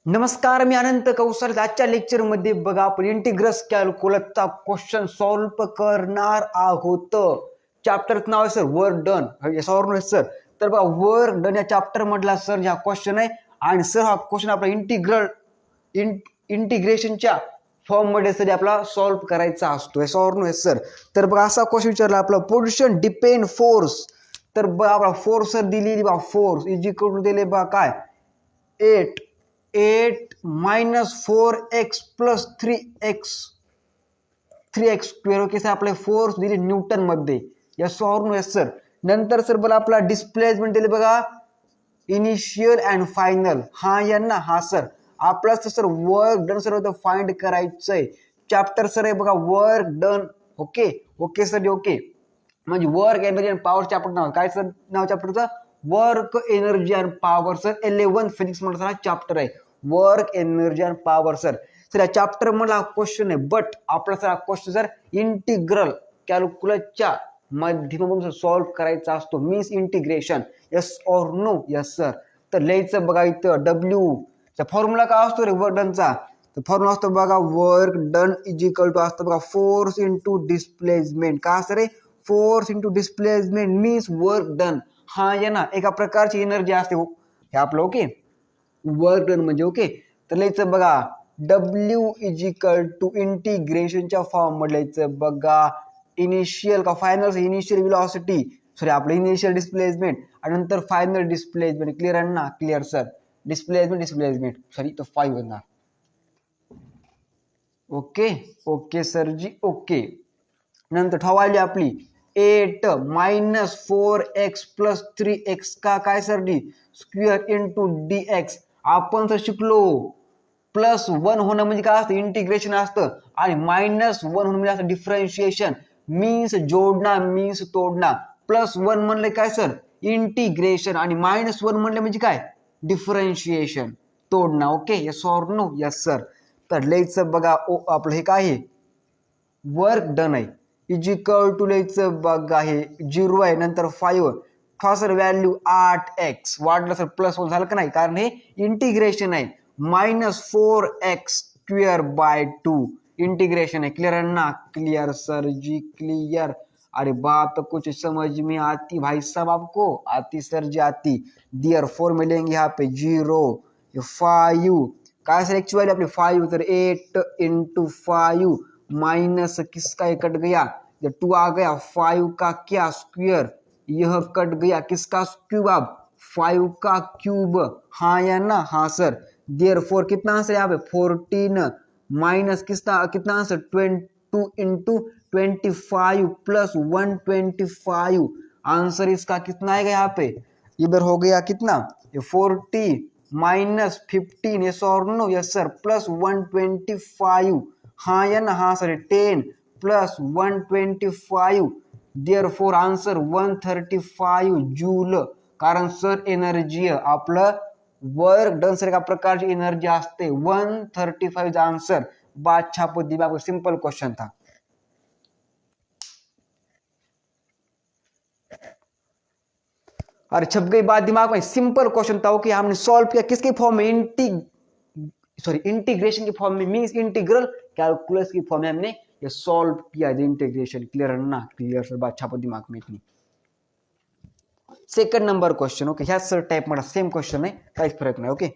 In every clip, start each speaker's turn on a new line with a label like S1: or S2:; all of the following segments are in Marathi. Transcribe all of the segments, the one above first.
S1: नमस्कार, मी अनंत कौशल. आजच्या लेक्चरमध्ये बघा आपण इंटिग्रस कॅल्क्युलसचा क्वेश्चन सॉल्व्ह करणार आहोत. चॅप्टरचं नाव आहे सर वर्क डन. सर तर बघा वर्क डन या चॅप्टर मधला सर हा क्वेश्चन आहे आणि सर हा क्वेश्चन आपला इंटिग्रेशनच्या फॉर्म मध्ये सर आपला सॉल्व्ह करायचा असतो. सर तर बघा असा क्वेश्चन विचारला आपला पोझिशन डिपेंड फोर्स. तर बघा आपला फोर्स सर दिलेली बघा फोर्स इज इक्वल टू दिले बघा काय 8 minus 4x plus 3x square. Okay sir आपले फोर्स दिली न्यूटन मध्ये. यस और नो? Yes sir. नंतर सर बघा आपला डिस्प्लेसमेंट दिले बघा इनिशियल अँड फायनल. हा यांना हा सर आपला sir work done sir find करायचंय. चॅप्टर सर आहे बघा work done. Okay okay sir okay म्हणजे work energy and power chapter नाव काय सर नाव चॅप्टरचं work energy and power sir 11 physics मधला चॅप्टर आहे work energy and power. Sir या चॅप्टर मधला क्वेश्चन आहे बट आपला सर हा क्वेश्चन सर इंटिग्रल कॅल्क्युलसच्या माध्यमातून सॉल्व्ह करायचा असतो. Means integration. यस और नो? Yes sir. तर लिहायचं बघा इथं डब्ल्यू चा फॉर्म्युला काय असतो रे वर्क डनचा. तर फॉर्म्युला असतो बघा work done is equal to असतो बघा फोर्स इंटू डिस्प्लेसमेंट. का सर रे force into displacement means work done. हा या ना एका प्रकारची एनर्जी असते हे आपलं. ओके वर्क डन म्हणजे ओके. तर लिहायचं बघा डब्ल्यू इज इक्वल टू इंटिग्रेशनच्या फॉर्म मध्ये लिहायचं बघा इनिशियल का फायनल इनिशियल व्हेलॉसिटी सॉरी आपलं इनिशियल डिस्प्लेसमेंट आणि नंतर फायनल डिस्प्लेसमेंट. क्लिअर आहे ना? Clear sir. डिस्प्लेसमेंट सॉरी तो 5 होणार. ओके ओके सर जी ओके. नंतर ठेवायली आपली 8 minus 4x plus 3x का काय sir D square into dx. आपण सर शिकलो +1 होणं म्हणजे काय असतं इंटिग्रेशन असतं आणि -1 होणं म्हणजे असतं डिफरन्शिएशन. मीन्स जोडणा मीन्स तोडणा. +1 म्हणले काय सर इंटिग्रेशन आणि -1 म्हणले म्हणजे काय डिफरन्शिएशन तोडणा. ओके यस और नो? Yes sir. तर लिहायचं बघा आपलं हे काय आहे वर्क डन आहे इज इक्वल टू लिहायचं बघा हे 0 आहे नंतर 5 सर व्हॅल्यू 8x वाढलं सर +1 झालं का नाही कारण हे इंटिग्रेशन आहे. -4x स्क्वेअर बाय 2 इंटिग्रेशन है. क्लियर है ना? क्लियर सर जी क्लियर. अरे बात कुछ समझ में आती भाई साहब आपको? आती सर जी आती. दियर 4 मिलेंगे यहाँ पे 0 5 काय सर एक्चुअली अपनी 5 तर 8 इंटू 5 माइनस किसका ये कट गया जब 2 आ गया 5 का क्या स्क्वायर यह कट गया किसका क्यूब अब 5 का क्यूब. हाँ या ना? हाँ सर. देयरफॉर कितना आंसर यहाँ पे 14 माइनस कितना आंसर 22 इंटू 25 प्लस 125. आंसर इसका कितना आएगा यहाँ पे इधर हो गया कितना 40 माइनस 15. यस और नो? Yes sir. प्लस 125. हाँ या ना? हाँ sir. 10 plus 125. Therefore answer 135 joule. कारण सर एनर्जी आपलं वर्क डन सर एका प्रकारची एनर्जी असते 135 आंसर. बादशाह को दिमाग सिंपल क्वेश्चन था. अरे छप गई बात दिमाग में. सिंपल क्वेश्चन था. ओके हमने सॉल्व किया किसके फॉर्म में इंटीग्रेशन के फॉर्म में मींस इंटीग्रल कैलकुलस की फॉर्म में हमने ये सॉल्व किया इंटीग्रेशन. क्लियर है ना? Clear sir. बात छापो दिमाग में इतनी. Second number question. ओके ह्याच सर टाइप मध्ये सेम क्वेश्चन आहे काहीच फरक नाही. ओके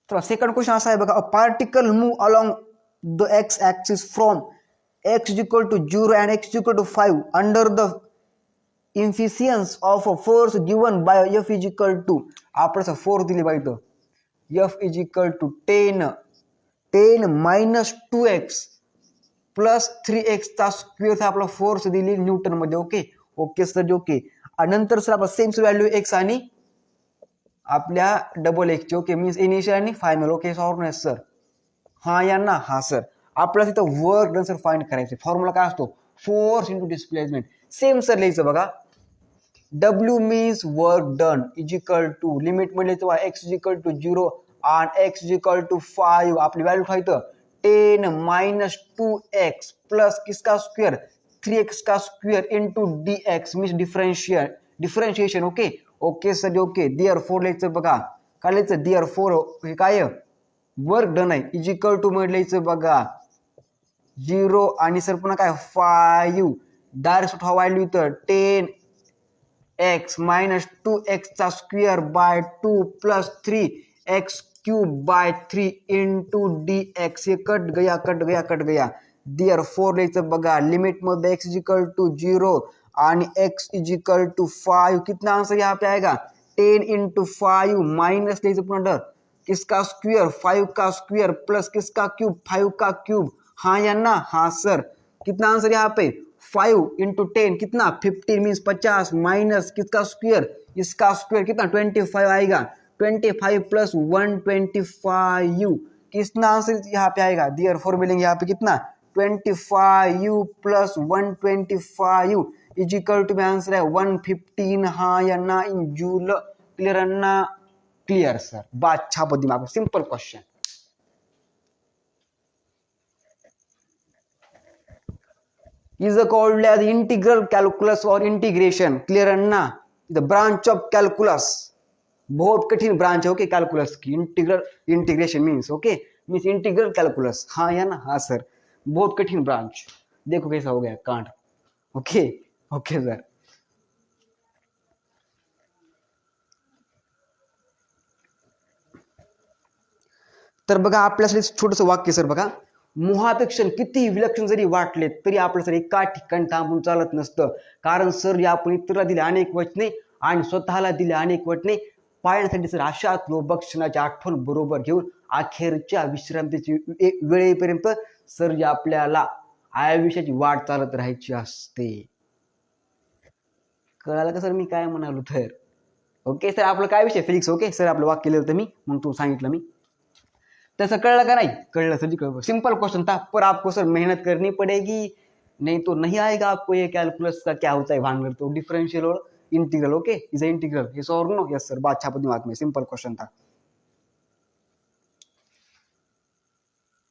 S1: तर सेकंड क्वेश्चन असा आहे बघा a particle move along the X axis from x equal to 0 and x equal to 5 under the influence of a force given by F is equal to आपल्याला फोर्स दिली पाहिजे F is equal to 10 minus 2x plus 3x चा स्क्वेअर आपला फोर्स दिली न्यूटन मध्ये. ओके ओके सर ओके आणि नंतर सर आपला सेम व्हॅल्यू एक्स आणि आपल्या डबल एक्सची ओके मीन्स इनिशियल आणि फायनल ओके सॉल्व नाही सर हा या ना हा सर आपल्याला तिथं वर्क डन सर फाइंड करायचं फॉर्म्युला काय असतो force into displacement same sir लिहायचं बघा W means work done is equal to limit मध्ये तेव्हा x is equal to 0 आणि x is equal to 5 आपली व्हॅल्यू ठेवायचं 10 minus 2x plus किसका स्क्वेअर 3x का square into dx means differentiation okay okay sir okay therefore लिहायचं बघा काय लिहायचं therefore हे काय वर्क डन आहे इज इक्वल टू मध्ये लिहायचं बघा 0 आणि सर पुन्हा काय 5 डायरेक्ट व्हॅल्यू इथं 10 x minus 2x चा square by 2 plus 3x cube by 3 into dx ये कट गया therefore लिहायचं बघा लिमिट मध्ये x इज इक्वल टू 0 आणि x इज इक्वल टू 5 कितना आंसर यहाँ पे आएगा 10 इंटू 5 माइनस लिहायचं पुन्हा किसका स्क्वेअर 5 का स्क्वेअर प्लस किसका क्यूब 5 का क्यूब हाँ या ना हाँ सर कितना आंसर यहाँ पे 5 इंटू 10 कितना 15 मीन्स 50 माइनस किसका स्क्वेयर इसका स्क्वेयर कितना 25 आएगा 25 प्लस 125 कितना आंसर यहाँ पे आएगा therefore मिलेंगे यहाँ पे कितना 25 plus 125 is equal to answer है 115 हाँ या ना इन जूल क्लियर ना क्लियर सर बात छापो दिमाग simple question is called as integral calculus or integration clear ना the branch of calculus बहुत कठिन ब्रांच है ओके कैलकुलस की integration means okay means integral calculus हाँ या ना हाँ सर बहुत कठिन ब्रांच देखो कैसा हो गया कांड ओके ओके सर तर बघा आपल्यासाठी छोटंसं वाक्य सर बघा मोहापेक्षा किती विलक्षण जरी वाटले तरी आपलं सर एका ठिकाणी थांबून चालत नसतं कारण सर या आपण इतरांना दिले अनेक वचने आणि स्वतःला दिले अनेक वचने पाळण्यासाठी सर अशा लोभक्षणाची आठवण बरोबर घेऊन अखेरच्या विश्रांतीची वेळेपर्यंत सर या आपल्याला आयुष्याची वाट चालत राहायची असते कळालं का सर मी काय म्हणालो तर ओके सर आपलं काय विषय फिजिक्स ओके सर आपलं वाक्य लिहिलं होतं मी मग तू सांगितलं मी तसं कळलं का नहीं कळलं सर जी कळलं सिंपल क्वेश्चन था पर आपको सर मेहनत करनी पड़ेगी नहीं तो नहीं आएगा आपको ये कैलकुलस का क्या होता है भानगढ़ तो डिफरेंशियल और इंटीग्रल ओके इज इंटीग्रल ये सर नो यस सर बात छाप दिमाग में सिंपल क्वेश्चन था